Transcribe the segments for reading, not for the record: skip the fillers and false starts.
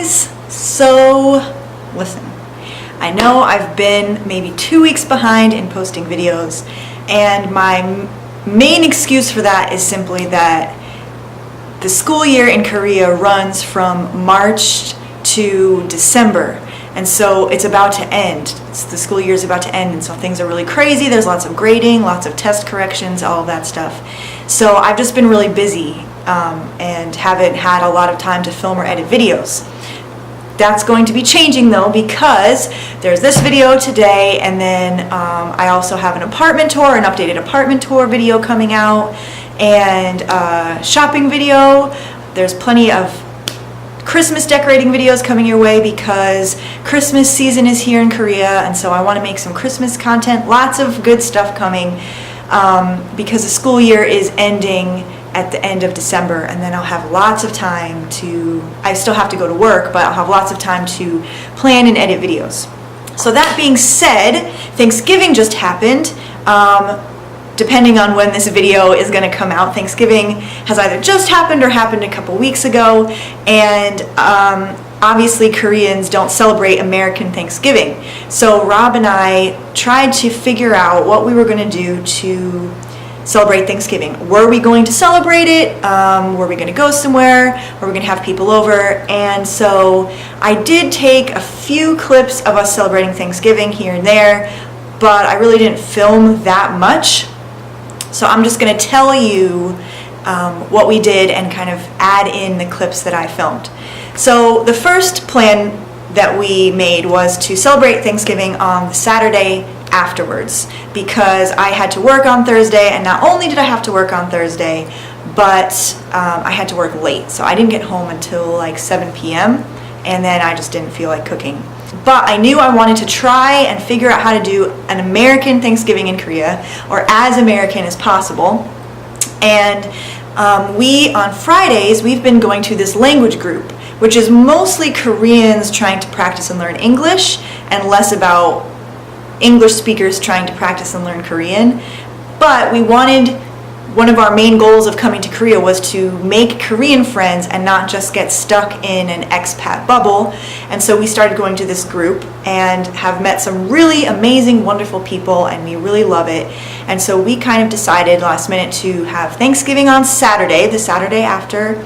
guys. So, listen, I know I've been maybe 2 weeks behind in posting videos, and my main excuse for that is simply that the school year in Korea runs from March to December, and so it's about to end. The school year is about to end, and so things are really crazy. There's lots of grading, lots of test corrections, all of that stuff. So I've just been really busy and haven't had a lot of time to film or edit videos. That's going to be changing though, because there's this video today, and then I also have an apartment tour, an updated apartment tour video coming out, and a shopping video. There's plenty of Christmas decorating videos coming your way because Christmas season is here in Korea, and so I want to make some Christmas content. Lots of good stuff coming because the school year is ending at the end of December, and then I'll have lots of time to, I still have to go to work, but I'll have lots of time to plan and edit videos. So that being said, Thanksgiving just happened. Depending on when this video is going to come out, Thanksgiving has either just happened or happened a couple weeks ago, and obviously Koreans don't celebrate American Thanksgiving. So Rob and I tried to figure out what we were going to do to celebrate Thanksgiving. Were we going to celebrate it? Were we going to go somewhere? Were we going to have people over? And so I did take a few clips of us celebrating Thanksgiving here and there, but I really didn't film that much. So I'm just going to tell you what we did and kind of add in the clips that I filmed. So the first plan that we made was to celebrate Thanksgiving on the Saturday afterwards, because I had to work on Thursday, and not only did I have to work on Thursday, but I had to work late. So I didn't get home until like 7 p.m. and then I just didn't feel like cooking. But I knew I wanted to try and figure out how to do an American Thanksgiving in Korea, or as American as possible. And we, on Fridays, we've been going to this language group, which is mostly Koreans trying to practice and learn English, and less about English speakers trying to practice and learn Korean. But we wanted, one of our main goals of coming to Korea was to make Korean friends and not just get stuck in an expat bubble. And so we started going to this group and have met some really amazing, wonderful people, and we really love it. And so we kind of decided last minute to have Thanksgiving on Saturday, the Saturday after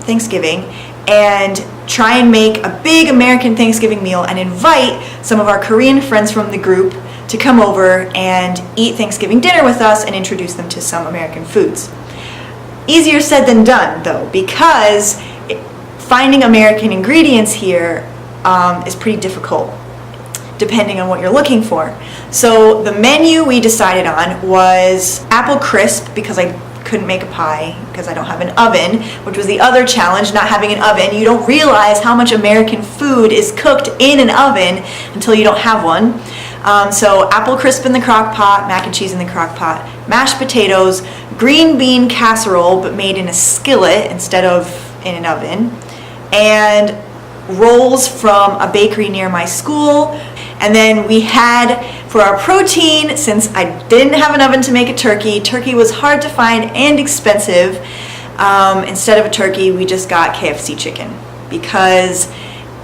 Thanksgiving, and try and make a big American Thanksgiving meal and invite some of our Korean friends from the group to come over and eat Thanksgiving dinner with us and introduce them to some American foods. Easier said than done though, because finding American ingredients here is pretty difficult depending on what you're looking for. So the menu we decided on was apple crisp, because I couldn't make a pie because I don't have an oven, which was the other challenge, not having an oven. You don't realize how much American food is cooked in an oven until you don't have one. So apple crisp in the crock pot, mac and cheese in the crock pot, mashed potatoes, green bean casserole but made in a skillet instead of in an oven, and rolls from a bakery near my school. And then we had, for our protein, since I didn't have an oven to make a turkey, turkey was hard to find and expensive, instead of a turkey we just got KFC chicken, because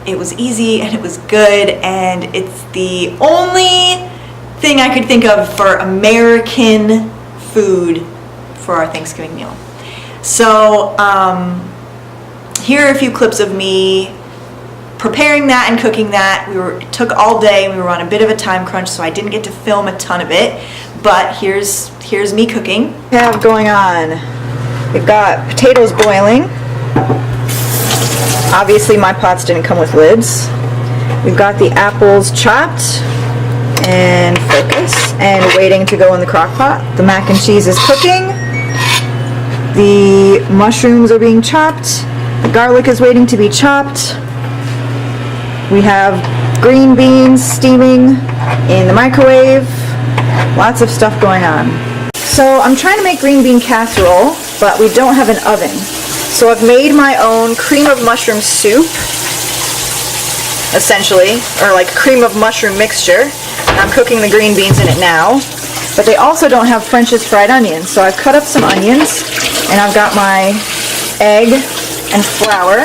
it was easy and it was good, and it's the only thing I could think of for American food for our Thanksgiving meal. So here are a few clips of me preparing that and cooking that. It took all day. We were on a bit of a time crunch, so I didn't get to film a ton of it, but here's me cooking. What we have going on, we've got potatoes boiling. Obviously my pots didn't come with lids. We've got the apples chopped and focus and waiting to go in the crock pot. The mac and cheese is cooking. The mushrooms are being chopped. The garlic is waiting to be chopped. We have green beans steaming in the microwave. Lots of stuff going on. So I'm trying to make green bean casserole, but we don't have an oven. So I've made my own cream of mushroom soup, essentially, or like cream of mushroom mixture. I'm cooking the green beans in it now. But they also don't have French's fried onions, so I've cut up some onions, and I've got my egg and flour.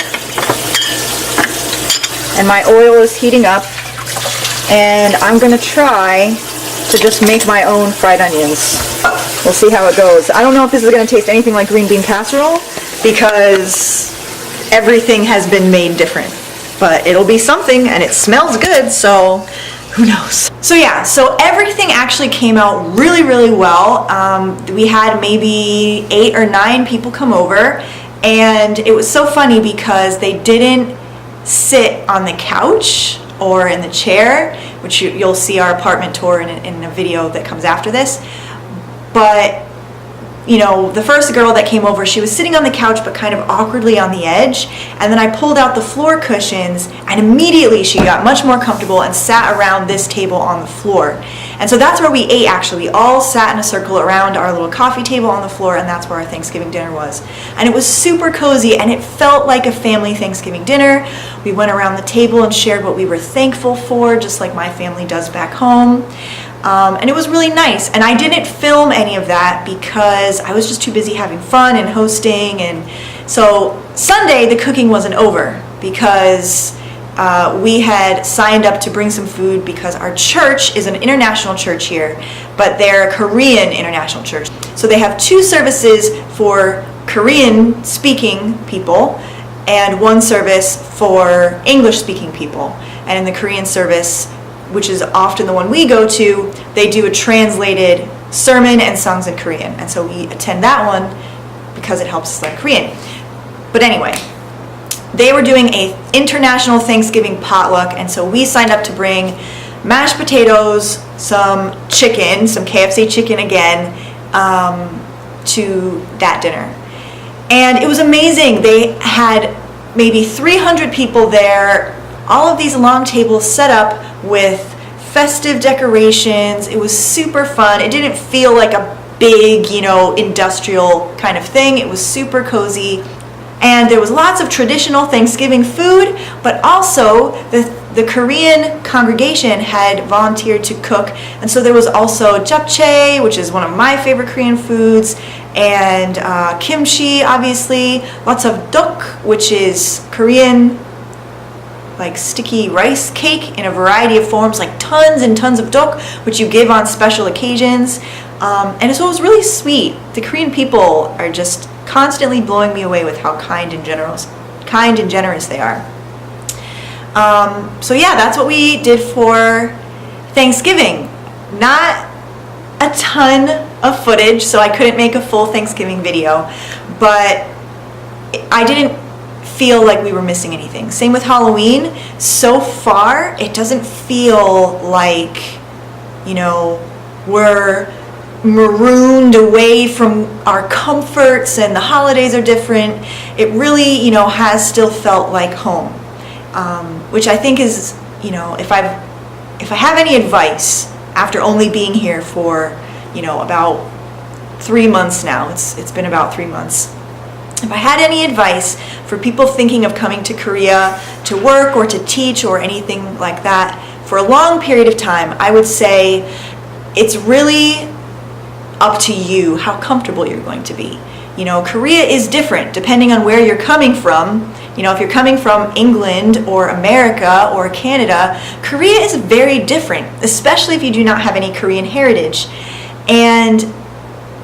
And my oil is heating up, and I'm gonna try to just make my own fried onions. We'll see how it goes. I don't know if this is gonna taste anything like green bean casserole because everything has been made different, but it'll be something, and it smells good, so who knows? So yeah, so everything actually came out really, really well. We had maybe 8 or 9 people come over, and it was so funny because they didn't sit on the couch or in the chair, which you'll see our apartment tour in a video that comes after this. But you know, the first girl that came over, she was sitting on the couch but kind of awkwardly on the edge, and then I pulled out the floor cushions, and immediately she got much more comfortable and sat around this table on the floor. And so that's where we ate, actually. We all sat in a circle around our little coffee table on the floor, and that's where our Thanksgiving dinner was. And it was super cozy, and it felt like a family Thanksgiving dinner. We went around the table and shared what we were thankful for, just like my family does back home. And it was really nice. And I didn't film any of that because I was just too busy having fun and hosting. And so Sunday, the cooking wasn't over because we had signed up to bring some food because our church is an international church here, but they're a Korean international church. So they have 2 services for Korean speaking people and 1 service for English speaking people. And in the Korean service, which is often the one we go to, they do a translated sermon and songs in Korean. And so we attend that one because it helps us learn Korean. But anyway, they were doing an international Thanksgiving potluck, and so we signed up to bring mashed potatoes, some chicken, some KFC chicken again, to that dinner. And it was amazing. They had maybe 300 people there, all of these long tables set up with festive decorations. It was super fun. It didn't feel like a big, you know, industrial kind of thing. It was super cozy. And there was lots of traditional Thanksgiving food, but also the Korean congregation had volunteered to cook. And so there was also japchae, which is one of my favorite Korean foods, and kimchi, obviously. Lots of dok, which is Korean like sticky rice cake in a variety of forms, like tons and tons of dok, which you give on special occasions. And so it was really sweet. The Korean people are just constantly blowing me away with how kind and generous they are. So yeah, that's what we did for Thanksgiving. Not a ton of footage, so I couldn't make a full Thanksgiving video, but I didn't feel like we were missing anything. Same with Halloween. So far, it doesn't feel like, you know, we're marooned away from our comforts and the holidays are different. It really, you know, has still felt like home, which I think is, you know, if I have any advice after only being here for, you know, about 3 months now, it's been about 3 months. If I had any advice for people thinking of coming to Korea to work or to teach or anything like that for a long period of time, I would say it's really up to you how comfortable you're going to be. You know, Korea is different depending on where you're coming from. You know, if you're coming from England or America or Canada, Korea is very different, especially if you do not have any Korean heritage. And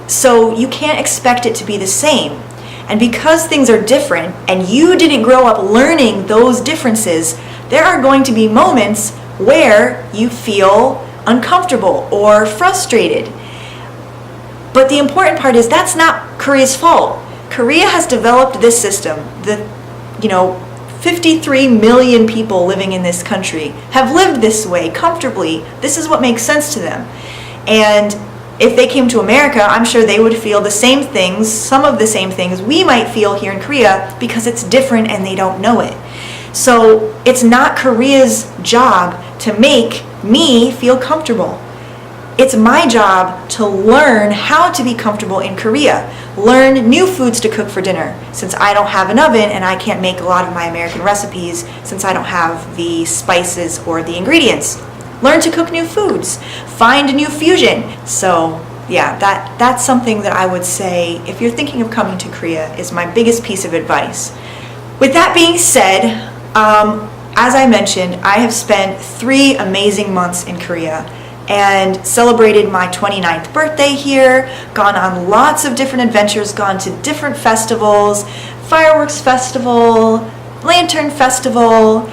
so you can't expect it to be the same. And because things are different and you didn't grow up learning those differences, there are going to be moments where you feel uncomfortable or frustrated. But the important part is that's not Korea's fault. Korea has developed this system. The, you know, 53 million people living in this country have lived this way comfortably. This is what makes sense to them. And if they came to America, I'm sure they would feel the same things, some of the same things we might feel here in Korea because it's different and they don't know it. So it's not Korea's job to make me feel comfortable. It's my job to learn how to be comfortable in Korea. Learn new foods to cook for dinner since I don't have an oven and I can't make a lot of my American recipes since I don't have the spices or the ingredients. Learn to cook new foods. Find a new fusion. So yeah, that's something that I would say if you're thinking of coming to Korea is my biggest piece of advice. With that being said, As I mentioned, I have spent 3 amazing months in Korea and celebrated my 29th birthday here, gone on lots of different adventures, gone to different festivals, fireworks festival, lantern festival.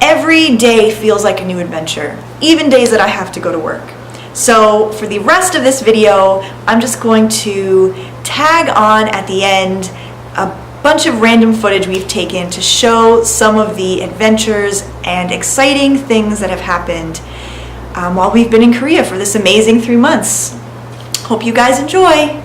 Every day feels like a new adventure, even days that I have to go to work. So for the rest of this video, I'm just going to tag on at the end a bunch of random footage we've taken to show some of the adventures and exciting things that have happened while we've been in Korea for this amazing 3 months. Hope you guys enjoy!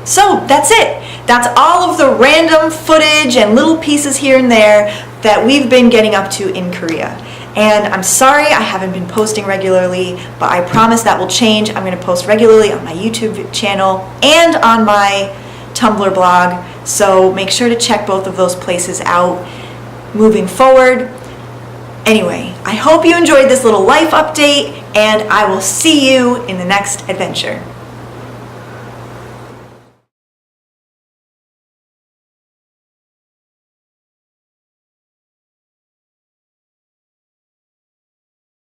So that's it. That's all of the random footage and little pieces here and there that we've been getting up to in Korea. And I'm sorry I haven't been posting regularly, but I promise that will change. I'm going to post regularly on my YouTube channel and on my Tumblr blog. So make sure to check both of those places out moving forward. Anyway, I hope you enjoyed this little life update, and I will see you in the next adventure.